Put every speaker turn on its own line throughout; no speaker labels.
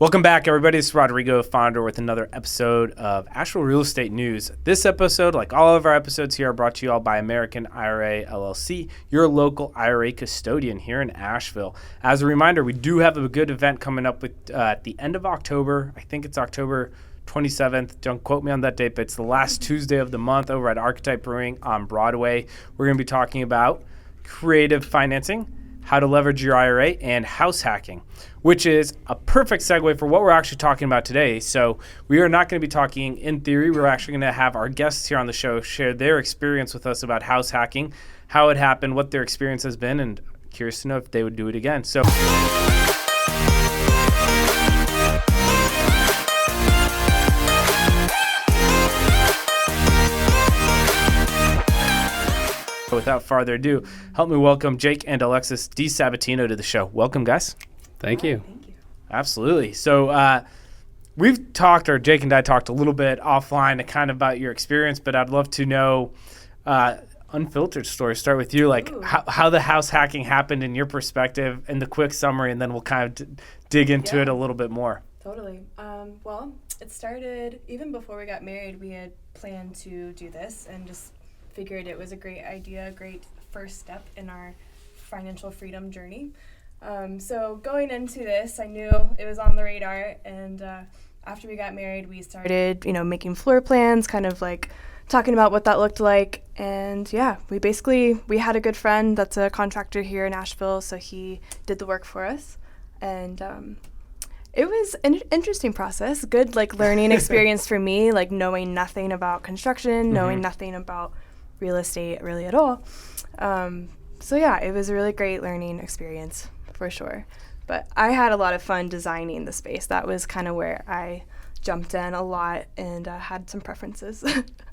Welcome back, everybody. It's Rodrigo, founder, with another episode of Asheville Real Estate News. This episode, like all of our episodes here, are brought to you all by American IRA LLC, your local IRA custodian here in Asheville. As a reminder, we do have a good event coming up at the end of October. I think it's October 27th. Don't quote me on that date, but it's the last Tuesday of the month over at Archetype Brewing on Broadway. We're going to be talking about creative financing, how to leverage your IRA, and house hacking, which is a perfect segue for what we're actually talking about today. So we are not going to be talking in theory. We're actually going to have our guests here on the show share their experience with us about house hacking, how it happened, what their experience has been, and curious to know if they would do it again. So without further ado, help me welcome Jake and Alexis DiSabatino to the show. Welcome, guys.
Thank you.
Thank you.
Absolutely. So we've talked, or Jake and I talked a little bit offline kind of about your experience, but I'd love to know unfiltered story. Start with you, like how the house hacking happened in your perspective and the quick summary, and then we'll kind of dig into it a little bit more.
Totally. Well, it started even before we got married. We had planned to do this and just figured it was a great idea, a great first step in our financial freedom journey. So going into this, I knew it was on the radar, and after we got married, we started, making floor plans, kind of like talking about what that looked like. And yeah, we had a good friend that's a contractor here in Asheville, so he did the work for us. And it was an interesting process, good learning experience for me, knowing nothing about construction, knowing nothing about real estate really at all. So yeah, it was a really great learning experience for sure. But I had a lot of fun designing the space. That was kind of where I jumped in a lot and had some preferences.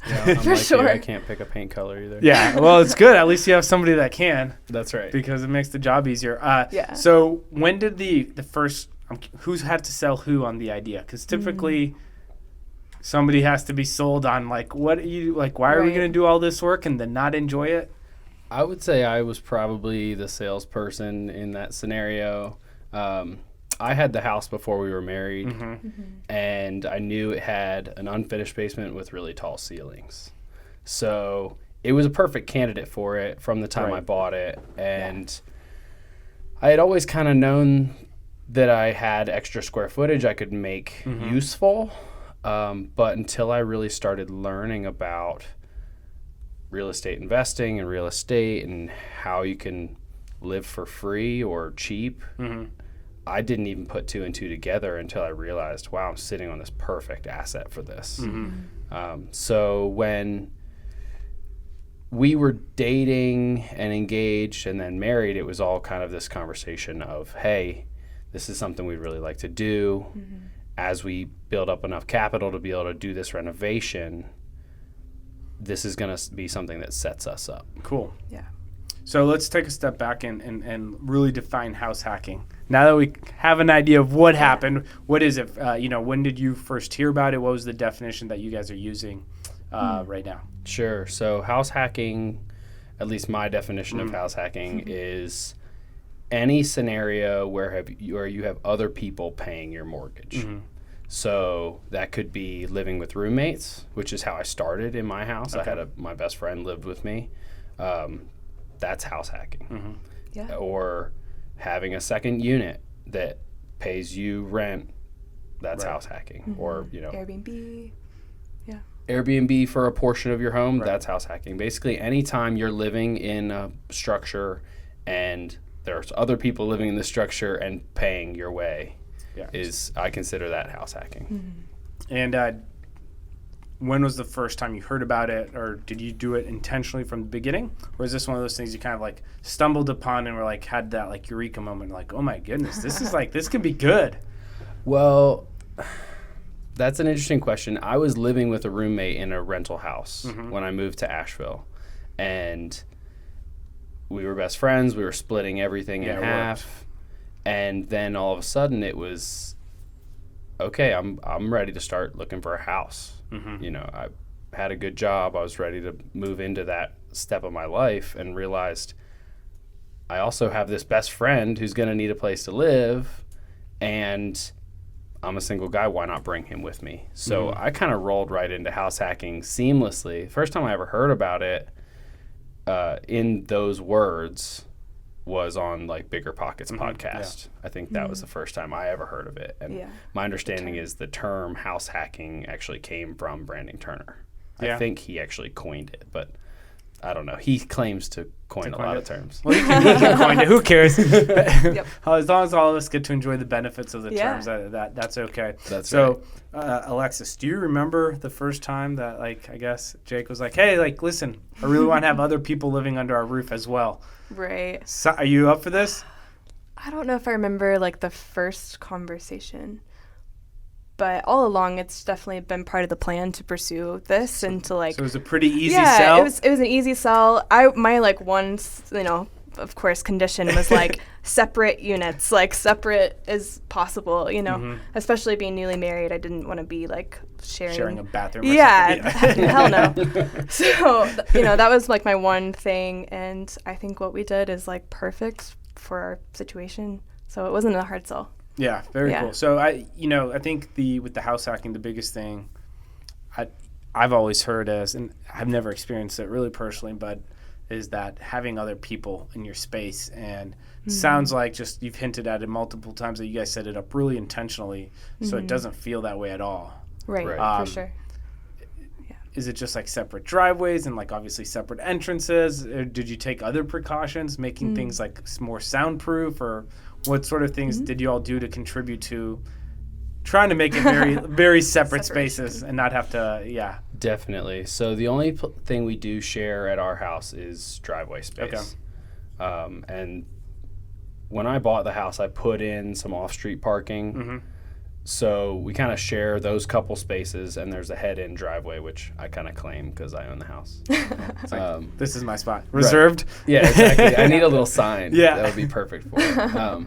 Yeah,
for sure.
You, I can't pick a paint color either.
Yeah, well, it's good. At least you have somebody that can.
That's right.
Because it makes the job easier.
Yeah.
So when did the first, who's had to sell who on the idea? Because typically somebody has to be sold on why are we going to do all this work and then not enjoy it?
I would say I was probably the salesperson in that scenario. I had the house before we were married, and I knew it had an unfinished basement with really tall ceilings. So it was a perfect candidate for it from the time I bought it. And I had always kind of known that I had extra square footage I could make useful. But until I really started learning about real estate investing and real estate and how you can live for free or cheap, I didn't even put two and two together until I realized, wow, I'm sitting on this perfect asset for this. So when we were dating and engaged and then married, it was all kind of this conversation of, hey, this is something we'd really like to do. As we build up enough capital to be able to do this renovation, this is going to be something that sets us up.
Cool.
Yeah.
So let's take a step back and really define house hacking. Now that we have an idea of what happened, what is it? When did you first hear about it? What was the definition that you guys are using right now?
Sure. So house hacking, at least my definition of house hacking, is any scenario where you have other people paying your mortgage. So that could be living with roommates, which is how I started in my house. I had my best friend lived with me. That's house hacking.
Yeah.
Or having a second unit that pays you rent. That's house hacking. Or
Airbnb. Yeah.
Airbnb for a portion of your home. That's house hacking. Basically, anytime you're living in a structure and there's other people living in the structure and paying your way, I consider that house hacking.
And when was the first time you heard about it, or did you do it intentionally from the beginning, or is this one of those things you kind of stumbled upon and were had that eureka moment, oh my goodness, this is this could be good?
Well, that's an interesting question. I was living with a roommate in a rental house when I moved to Asheville, and we were best friends. We were splitting everything in half. And then all of a sudden it was, okay, I'm ready to start looking for a house. I had a good job. I was ready to move into that step of my life and realized I also have this best friend who's going to need a place to live. And I'm a single guy. Why not bring him with me? So I kind of rolled right into house hacking seamlessly. First time I ever heard about it in those words was on like Bigger Pockets podcast. Yeah. I think that was the first time I ever heard of it. And my understanding is the term house hacking actually came from Brandon Turner. I think he actually coined it, but I don't know. He claims to coin a lot of terms.
Well, he can coin it. Who cares? As long as all of us get to enjoy the benefits of the terms, that's okay.
That's
so, right. Alexis, do you remember the first time that, like, I guess Jake was like, hey, like, listen, I really want to have other people living under our roof as well.
Right.
So, are you up for this?
I don't know if I remember, like, the first conversation. But all along, it's definitely been part of the plan to pursue this and to like.
So it was a pretty easy sell.
Yeah, it was an easy sell. My like one, of course, condition was like separate units, like separate as possible. Especially being newly married, I didn't want to be like sharing
a bathroom.
Yeah, hell no. So that was like my one thing, and I think what we did is like perfect for our situation. So it wasn't a hard sell.
Yeah, very cool. So I think with the house hacking, the biggest thing I've always heard and I've never experienced it really personally, but is that having other people in your space, and sounds like just you've hinted at it multiple times that you guys set it up really intentionally, so it doesn't feel that way at all.
Right. For sure. Yeah.
Is it just like separate driveways and like obviously separate entrances? Or did you take other precautions, making things like more soundproof, or what sort of things did you all do to contribute to trying to make it very, very separate spaces and not have to,
Definitely. So the only thing we do share at our house is driveway space. Okay. And when I bought the house, I put in some off-street parking. Mm-hmm. So we kind of share those couple spaces, and there's a head-in driveway, which I kind of claim because I own the house.
This is my spot. Reserved?
Right. Yeah, exactly. I need a little sign.
Yeah.
That would be perfect for it.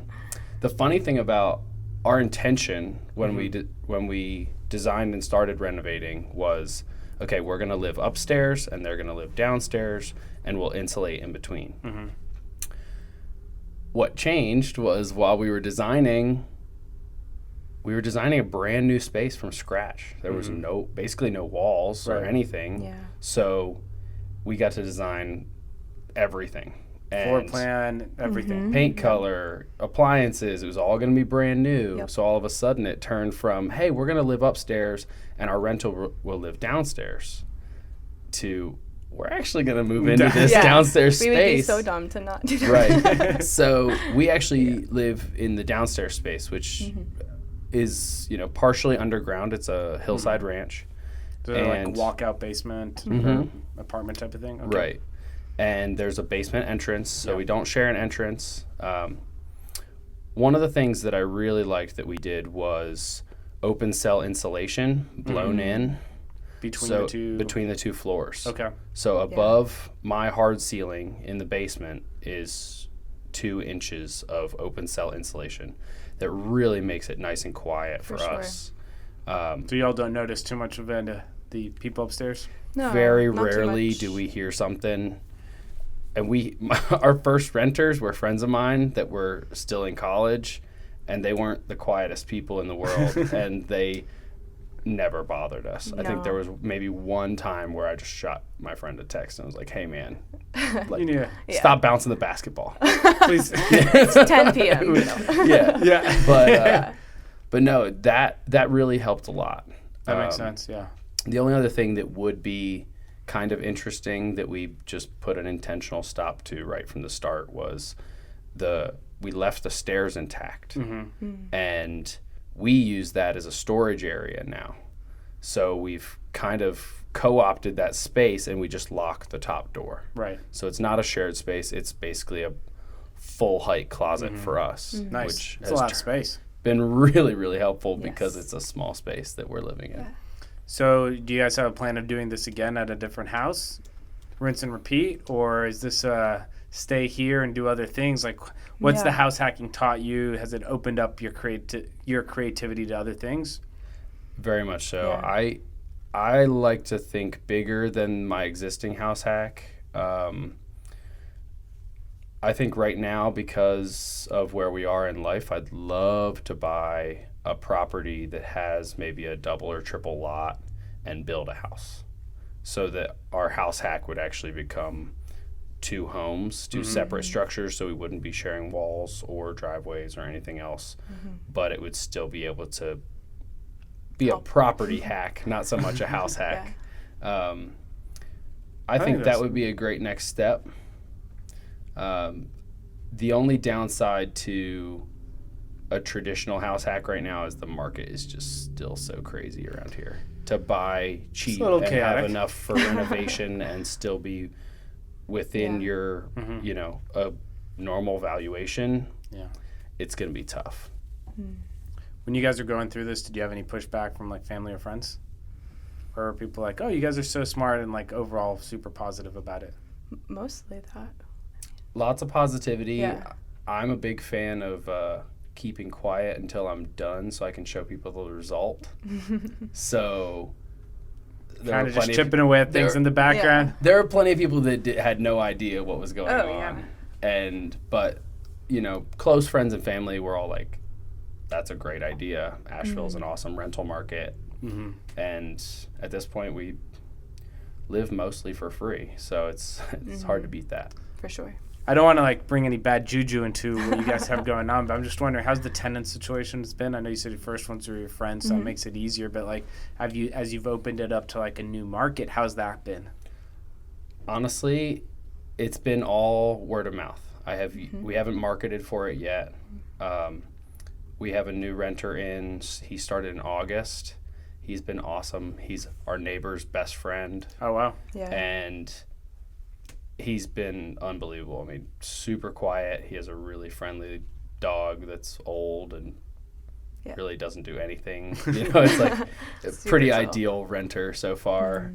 The funny thing about our intention when we designed and started renovating was, okay, we're going to live upstairs, and they're going to live downstairs, and we'll insulate in between. Mm-hmm. What changed was while we were designing a brand new space from scratch. There was basically no walls or anything. Yeah. So we got to design everything.
Floor plan, everything.
Paint color, appliances, it was all going to be brand new. Yep. So all of a sudden it turned from, hey, we're going to live upstairs and our rental will live downstairs, to we're actually going to move into this downstairs space.
We would be so dumb to not do that.
Right. So we actually live in the downstairs space, which is, partially underground. It's a hillside ranch.
So like walkout basement, apartment type of thing? Okay.
Right. And there's a basement entrance, so we don't share an entrance. One of the things that I really liked that we did was open cell insulation blown in between the two floors.
Okay.
So above my hard ceiling in the basement is 2 inches of open cell insulation that really makes it nice and quiet for us.
So y'all don't notice too much of the people upstairs?
No,
very rarely do we hear something. And our first renters were friends of mine that were still in college, and they weren't the quietest people in the world, and they never bothered us. No. I think there was maybe one time where I just shot my friend a text and I was like, hey man, stop bouncing the basketball. Please.
It's 10 p.m.
Yeah. But no, that really helped a lot.
That makes sense, yeah.
The only other thing that would be kind of interesting that we just put an intentional stop to right from the start was we left the stairs intact, and we use that as a storage area now. So we've kind of co-opted that space, and we just lock the top door.
Right.
So it's not a shared space. It's basically a full height closet for us.
Nice.
Which
it's a lot of space.
Been really, really helpful because it's a small space that we're living in.
Yeah.
So do you guys have a plan of doing this again at a different house? Rinse and repeat? Or is this stay here and do other things? Like, what's the house hacking taught you? Has it opened up your creativity to other things?
Very much so.
Yeah.
I like to think bigger than my existing house hack. I think right now, because of where we are in life, I'd love to buy a property that has maybe a double or triple lot and build a house, so that our house hack would actually become 2 homes, 2 separate structures, so we wouldn't be sharing walls or driveways or anything else, but it would still be able to be a property hack, not so much a house hack. I think that would be a great next step. The only downside to a traditional house hack right now is the market is just still so crazy around here. To buy cheap and have enough for renovation and still be within your, you know, a normal valuation, it's going to be tough.
When you guys are going through this, did you have any pushback from like family or friends? Or are people like, oh, you guys are so smart and like overall super positive about it?
Mostly that.
Lots of positivity. Yeah. I'm a big fan of keeping quiet until I'm done so I can show people the result. So
kind of just chipping away at things in the background.
Yeah. There are plenty of people that had no idea what was going on. Yeah. But, you know, close friends and family were all like, that's a great idea. Asheville's an awesome rental market. And at this point, we live mostly for free. So it's hard to beat that.
For sure.
I don't want to like bring any bad juju into what you guys have going on, but I'm just wondering, how's the tenant situation been? I know you said your first ones were your friends, so it makes it easier. But like, as you've opened it up to like a new market, how's that been?
Honestly, it's been all word of mouth. We haven't marketed for it yet. We have a new renter in. He started in August. He's been awesome. He's our neighbor's best friend.
Oh wow!
Yeah,
and he's been unbelievable. I mean, super quiet. He has a really friendly dog that's old and really doesn't do anything. You know, it's like a pretty ideal renter so far.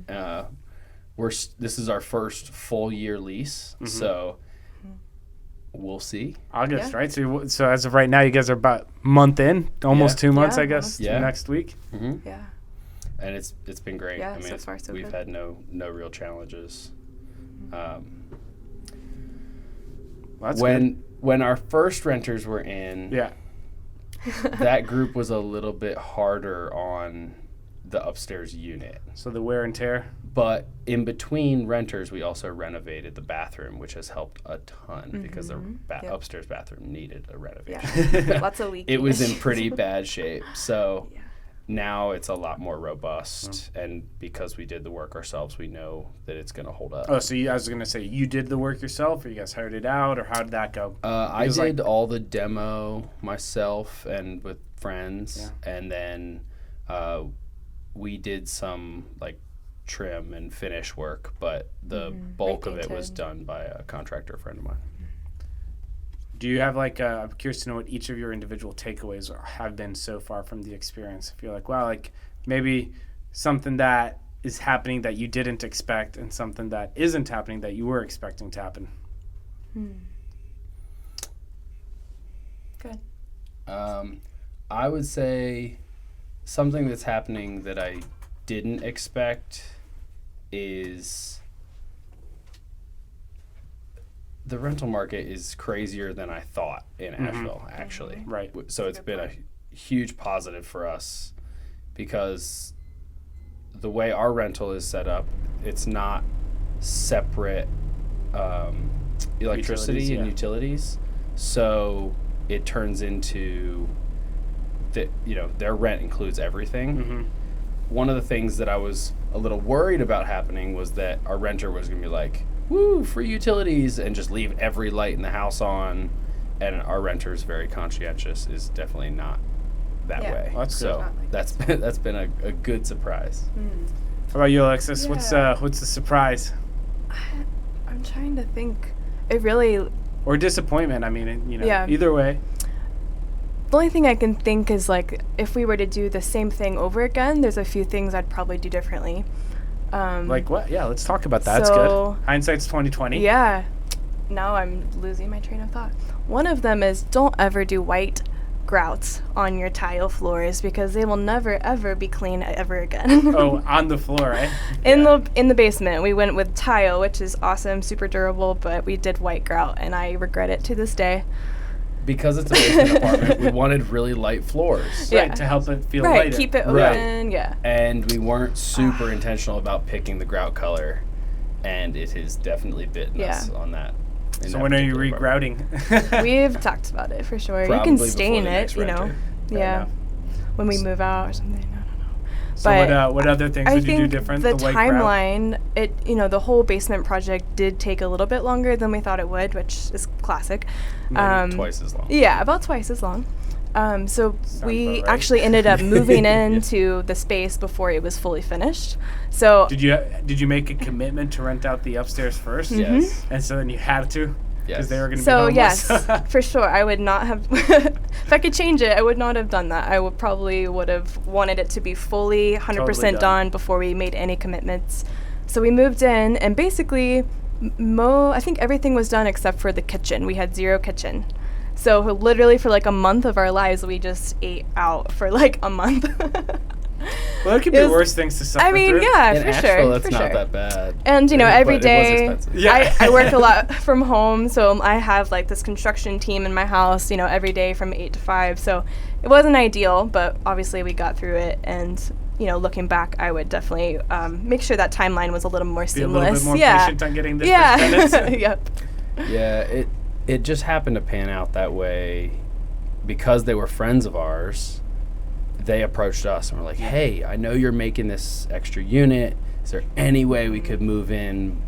This is our first full year lease, so we'll see.
August, right? So as of right now, you guys are about a month in, almost 2 months, I guess. Next week.
Yeah.
And it's been great.
Yeah,
I mean,
so far so
we've
good.
had no real challenges. When our first renters were in, that group was a little bit harder on the upstairs unit.
So the wear and tear.
But in between renters, we also renovated the bathroom, which has helped a ton because the upstairs bathroom needed a renovation.
Yeah. Lots of leaking.
It was in pretty bad shape. So now it's a lot more robust. And because we did the work ourselves, we know that it's going to hold up.
Oh, so I was going to say, you did the work yourself, or you guys hired it out, or how did that go?
I did all the demo myself and with friends. And then we did some like trim and finish work, but the bulk of it was done by a contractor friend of mine.
Do you have like I'm curious to know what each of your individual takeaways have been so far from the experience? If you're like, wow, like maybe something that is happening that you didn't expect and something that isn't happening that you were expecting to happen.
Good.
I would say something that's happening that I didn't expect is the rental market is crazier than I thought in Asheville, actually.
Right.
So it's been a huge positive for us because the way our rental is set up, it's not separate electricity and utilities. So it turns into that, you know, their rent includes everything. One of the things that I was a little worried about happening was that our renter was going to be like, woo, free utilities, and just leave every light in the house on. And our renter is very conscientious, is definitely not that way.
Well, that's
so
good.
That's been a good surprise.
How about you, Alexis? What's the surprise?
I'm trying to think. It really...
Or disappointment, I mean, you know, either way.
The only thing I can think is, like, if we were to do the same thing over again, there's a few things I'd probably do differently.
Like what? Yeah, let's talk about that. That's good. Hindsight's 20/20.
Yeah. Now I'm losing my train of thought. One of them is don't ever do white grouts on your tile floors because they will never, ever be clean ever again.
Oh, on the floor, right?
In the basement, we went with tile, which is awesome, super durable, but we did white grout, and I regret it to this day.
because it's a basement apartment, we wanted really light floors.
Right, to help it feel
right,
lighter.
keep it open,
Right.
yeah.
And we weren't super intentional about picking the grout color, and it has definitely bitten us on that.
So when are you regrouting?
We've talked about it for sure.
Probably
you can
before
stain
the
it,
next
you know.
renter.
Yeah.
enough.
When we move out or something. I don't know.
So what other things would you do different?
The
white grout?
timeline, the whole basement project did take a little bit longer than we thought it would, which is classic.
Maybe twice as long.
Yeah, about twice as long. So we
about right.
actually ended up moving into the space before it was fully finished. So
Did you make a commitment to rent out the upstairs first?
Yes.
And so then you had to? Because they were going to be
So
homeless?
yes, for sure. I would not have, if I could change it, I would not have done that. I would have wanted it to be fully 100%
Totally
done before we made any commitments. So we moved in, and basically, I think everything was done except for the kitchen. We had 0 kitchen. So literally for like a month of our lives, we just ate out for like a month.
Well, there could be worse things to suffer
I mean,
through.
yeah,
In
for
Asheville,
sure.
that's
for
not
sure.
that bad.
And, every
but
day,
it was expensive.
Yeah.
I work a lot from home, so I have like this construction team in my house, every day from 8 to 5. So it wasn't ideal, but obviously we got through it. And, looking back, I would definitely make sure that timeline was a little more
Be
seamless.
a little bit more
yeah.
patient on getting this
Yeah.
finished.
Yep.
Yeah, it just happened to pan out that way because they were friends of ours. They approached us and were like, "Hey, I know you're making this extra unit. Is there any way we could move in,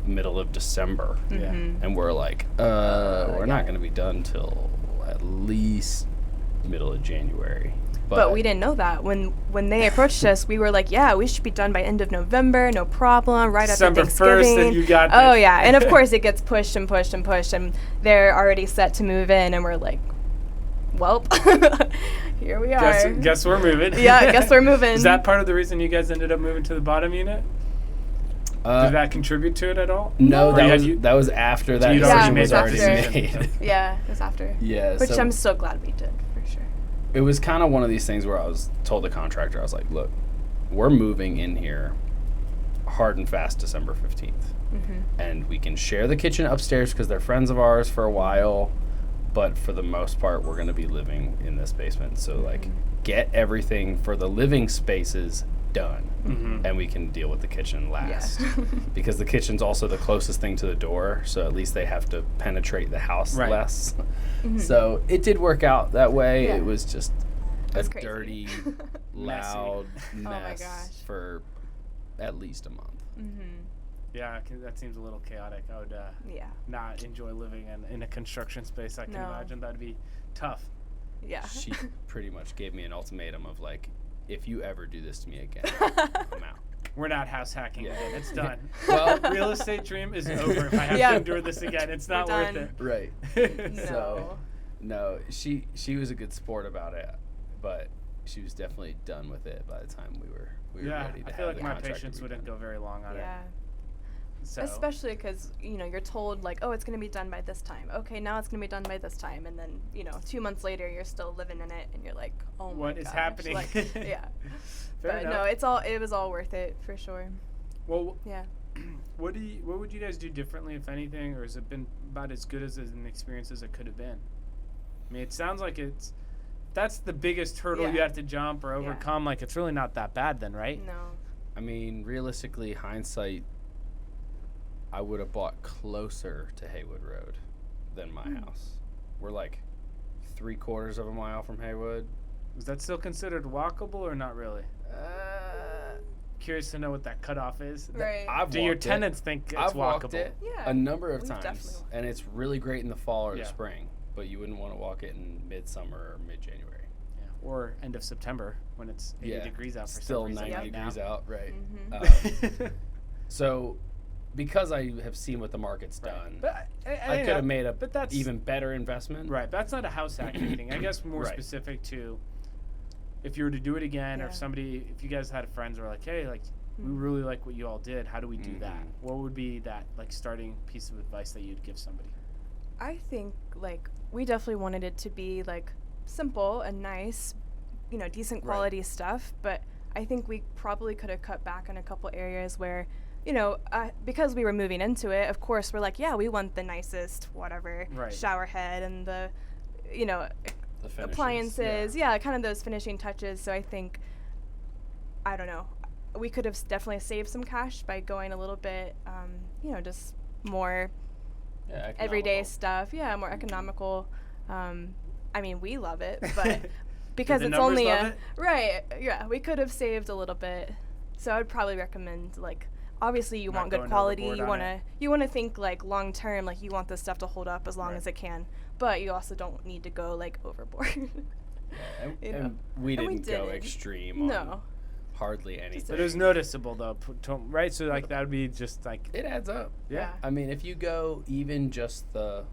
middle of December?"
Yeah.
And we're like, we're not going to be done till at least middle of January.
But we didn't know that. When they approached us, we were like, yeah, we should be done by end of November, no problem, right
December
after Thanksgiving.
1st, and you got
Oh,
this.
yeah. And of course, it gets pushed and pushed and pushed, and they're already set to move in, and we're like, welp, here we are.
Guess we're moving.
Yeah, guess we're moving.
Is that part of the reason you guys ended up moving to the bottom unit? Did that contribute to it at all?
No,
Or
that was after that
you'd
decision
already
was
made
already
that
made.
decision.
Yeah, it was after.
Yeah,
Which
so
I'm so glad we did, for sure.
it was kind of one of these things where I was told the contractor, I was like, look, we're moving in here hard and fast December 15th. And we can share the kitchen upstairs because they're friends of ours for a while. But for the most part, we're going to be living in this basement. So, like, get everything for the living spaces done. And we can deal with the kitchen last. Because the kitchen's also the closest thing to the door. So at least they have to penetrate the house less. So it did work out that way.
Yeah.
It was just a
That's crazy.
dirty, loud
my
mess
gosh.
for at least a month.
Yeah, that seems a little chaotic. I would
Yeah.
not enjoy living in a construction space. I can
No.
imagine that'd be tough.
Yeah.
She pretty much gave me an ultimatum of like, if you ever do this to me again, I'm out.
We're not house hacking
Yeah.
again. It's done.
Well,
Real estate dream is over. If I have
Yeah.
to endure this again, it's not
We're
worth
done.
right.
it.
No.
So, no, she was a good sport about it, but she was definitely done with it by the time we were
Yeah,
ready to
I
have
feel like
the
my
contractor
patience
be
wouldn't
done.
go very long on
Yeah.
it. So.
Especially because, you're told, like, oh, it's going to be done by this time. Okay, now it's going to be done by this time. And then, 2 months later, you're still living in it. And you're like, oh, my
What is
gosh.
happening?
Like, yeah.
Fair
But
enough.
no, it was all worth it, for sure.
Well,
Yeah.
what would you guys do differently, if anything, or has it been about as good as an experience as it could have been? I mean, it sounds like that's the biggest hurdle
Yeah.
you have to jump or overcome. Like, it's really not that bad then, right?
No.
I mean, realistically, hindsight, I would have bought closer to Haywood Road than my house. We're like 3/4 of a mile from Haywood.
Is that still considered walkable or not really? Curious to know what that cutoff is.
Right.
I've
Do your
walked it.
tenants think it's
I've
walkable?
walked it
Yeah,
a number of
we've
times,
definitely walked
and it's really great in the fall or
Yeah.
the spring, but you wouldn't want to walk it in midsummer or mid-January.
Yeah. Or end of September when it's 80 degrees out for
still
some reason
90
right
degrees
now.
out, right?
Mm-hmm.
So, because I have seen what the market's
Right.
done,
But
I could have made a
but that's
even better investment.
right. That's not a house hacking thing. I guess more
Right.
specific to if you were to do it again, or
Yeah.
if you guys had friends who were like, hey, like we really like what you all did. How do we do that? What would be that like starting piece of advice that you'd give somebody?
I think, like, we definitely wanted it to be, like, simple and nice, decent quality stuff. But I think we probably could have cut back on a couple areas where, because we were moving into it, of course, we're like, yeah, we want the nicest, whatever,
Right.
shower head and the you know,
The finishes,
appliances, yeah, kind of those finishing touches. So I think, I don't know, we could have definitely saved some cash by going a little bit, you know, just more
Yeah,
everyday
economical.
stuff. Yeah, more economical. I mean, we love it, but because
the
it's
numbers
only
love
a
it?
right. Yeah, we could have saved a little bit. So I would probably recommend, like, obviously you
Not
want good
going
quality.
overboard
You
on
want
it.
to think like long term. Like, you want this stuff to hold up as long
Right.
as it can, but you also don't need to go like overboard.
And,
You know.
and we
And we
didn't go
didn't.
extreme on
No.
hardly anything.
But it was noticeable though, right? So like that would be just like
It adds up.
yeah.
I mean, if you go even just the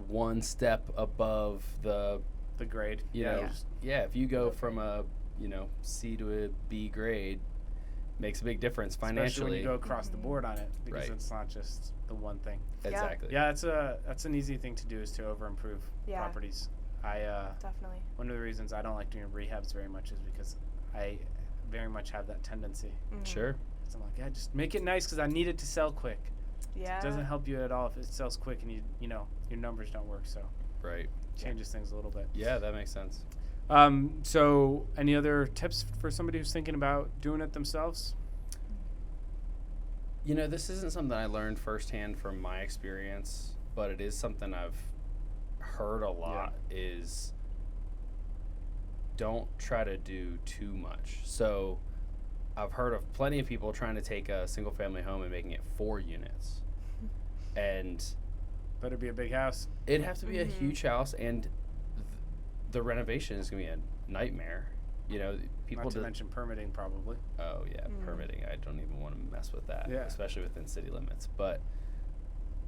one step above the,
The grade.
you
yeah.
know,
Yeah.
yeah, if you go from a, you know, C to a B grade, makes a big difference
Especially
financially.
when you go across the board on it, because
Right.
it's not just the one thing.
Exactly.
Yeah, that's an easy thing to do, is to over improve
Yeah.
properties.
Definitely.
One of the reasons I don't like doing rehabs very much is because I very much have that tendency.
Mhm.
Sure.
So I'm like, yeah, just make it nice because I need it to sell quick.
Yeah.
It doesn't help you at all if it sells quick and you know your numbers don't work. So
Right.
changes things a little bit.
Yeah, that makes sense.
So any other tips for somebody who's thinking about doing it themselves?
You know, this isn't something I learned firsthand from my experience, but it is something I've heard a lot is don't try to do too much. So I've heard of plenty of people trying to take a single family home and making it 4 units. And
Better be a big house.
it'd have to be a
Mhm.
huge house, and the renovation is going to be a nightmare. You know, people
Not to
do-
mention permitting, probably.
Oh yeah,
Mm.
permitting. I don't even want to mess with that,
Yeah.
especially within city limits. But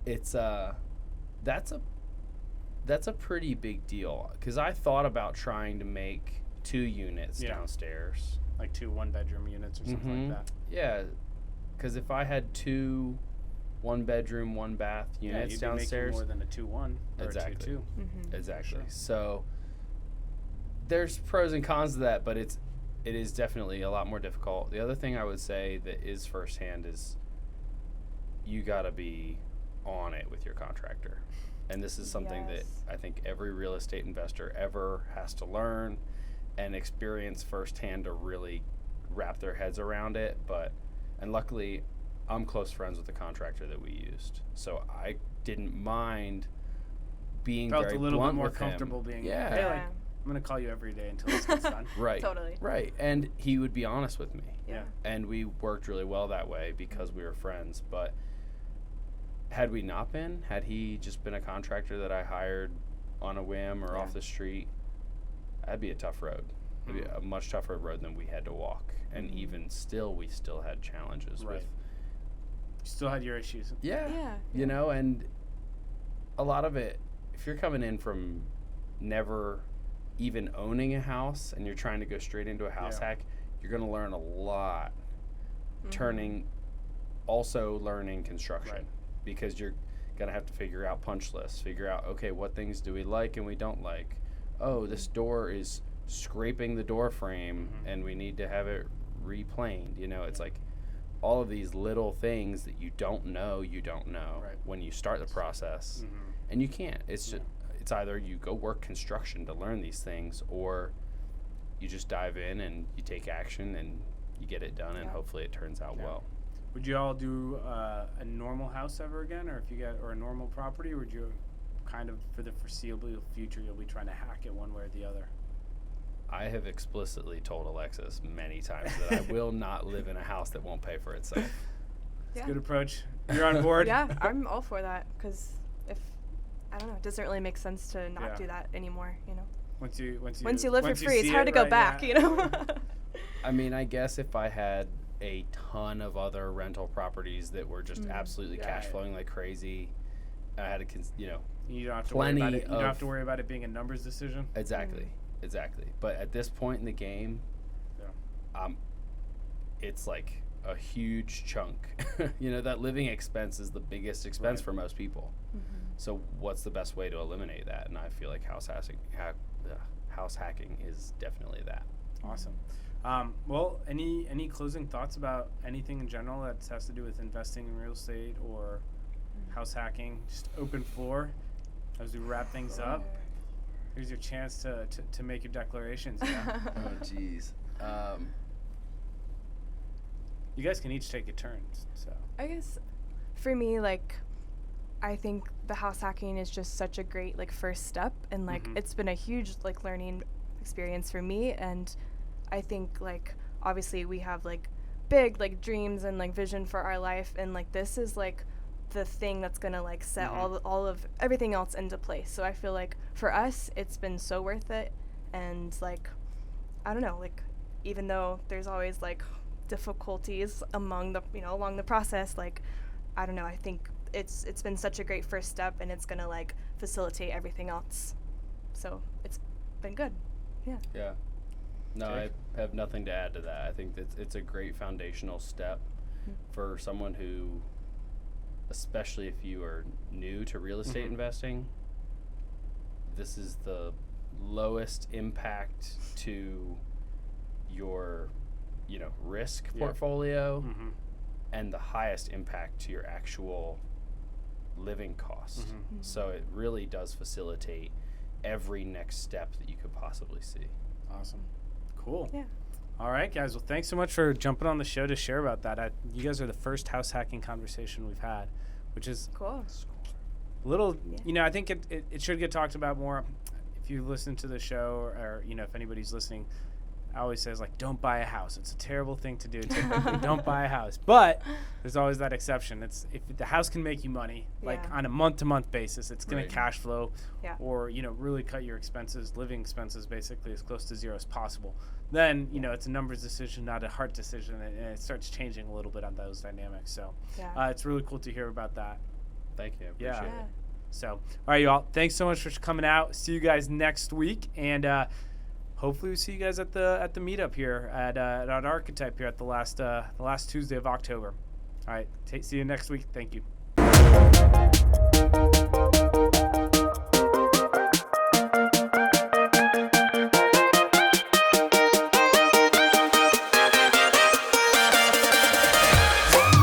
it's that's a pretty big deal, because I thought about trying to make 2 units
Yeah.
downstairs.
Like 2 one-bedroom units or something like that.
Yeah, because if I had 2 1-bedroom, 1-bath units
you'd be
downstairs,
making more than a 2-1 or
Exactly.
a 2-2.
Mhm.
exactly.
Sure.
So there's pros and cons to that, but it is definitely a lot more difficult. The other thing I would say that is firsthand is you got to be on it with your contractor. And this is something
Yes.
that I think every real estate investor ever has to learn and experience firsthand to really wrap their heads around it. And luckily, I'm close friends with the contractor that we used, so I didn't mind being
Felt
very
a little bit
blunt
more
with him.
comfortable being
Yeah.
hey, like,
Yeah.
I'm going to call you every day until this gets done.
Right.
Totally.
Right. And he would be honest with me.
Yeah.
And we worked really well that way because we were friends. But had we not been, had he just been a contractor that I hired on a whim or
Yeah.
off the street, that'd be a tough road. It'd be a much tougher road than we had to walk. And even still, we still had challenges
Right.
with.
You still had your issues.
Yeah.
You know, and a lot of it, if you're coming in from never even owning a house and you're trying to go straight into a house
Yeah.
hack, you're going to learn a lot
Mhm.
also learning construction,
Right.
because you're going to have to figure out punch lists, figure out, okay, what things do we like and we don't like? Oh, this door is scraping the door frame
Mhm.
and we need to have it replaned. You know, it's like all of these little things that you don't know
Right.
when you start the process.
Mhm.
And you can't. It's
Yeah.
just, it's either you go work construction to learn these things, or you just dive in and you take action and you get it done, and
Yeah.
hopefully it turns out
Yeah.
well.
Would you all do a normal house ever again, or or a normal property, or would you kind of for the foreseeable future you'll be trying to hack it one way or the other?
I have explicitly told Alexis many times that I will not live in a house that won't pay for itself.
Yeah.
Good approach. You're on board.
Yeah, I'm all for that, because I don't know, it doesn't really make sense to not
Yeah.
do that anymore, you know.
Once you
Live for free, it's
see
hard
it,
to go
right,
back,
yeah.
you know.
I mean, I guess if I had a ton of other rental properties that were just absolutely
Yeah.
cash flowing like crazy, I had to,
You don't have to worry about
Plenty
it. You don't have
of-
to worry about it being a numbers decision.
exactly. But at this point in the game,
Yeah.
it's like a huge chunk. That living expense is the biggest expense
Right.
for most people. So what's the best way to eliminate that? And I feel like house hacking is definitely that.
Awesome. Well, any closing thoughts about anything in general that has to do with investing in real estate or house hacking? Just open floor as we wrap things up. Here's your chance to make your declarations. Yeah.
Oh, jeez.
You guys can each take a turn. So
I guess for me, like, I think the house hacking is just such a great like first step, and like it's been a huge like learning experience for me. And I think like obviously we have like big like dreams and like vision for our life, and like this is like the thing that's gonna like set all of everything else into place. So I feel like for us it's been so worth it. And like I don't know, like even though there's always like difficulties along the process, like I don't know, I think it's been such a great first step, and it's gonna like facilitate everything else. So it's been good.
Yeah. No,
Jake?
I have nothing to add to that. I think that it's a great foundational step for someone who, especially if you are new to real estate investing, this is the lowest impact to your, risk portfolio and the highest impact to your actual living cost. So it really does facilitate every next step that you could possibly see.
awesome. Cool.
Yeah.
All right, guys. Well, thanks so much for jumping on the show to share about that. You guys are the first house hacking conversation we've had, which is
Cool.
a little, I think it should get talked about more. If you listen to the show or if anybody's listening, I always says like, don't buy a house. It's a terrible thing to do. Typically, don't buy a house. But there's always that exception. It's if the house can make you money, like on a month-to-month basis, it's going to cash flow or, really cut your expenses, living expenses basically as close to zero as possible. Then, it's a numbers decision, not a heart decision, and it starts changing a little bit on those dynamics. So it's really cool to hear about that.
Thank you. I appreciate it.
So, all right, y'all. Thanks so much for coming out. See you guys next week, and hopefully we see you guys at the meetup here at Archetype here at the last Tuesday of October. All right, see you next week. Thank you.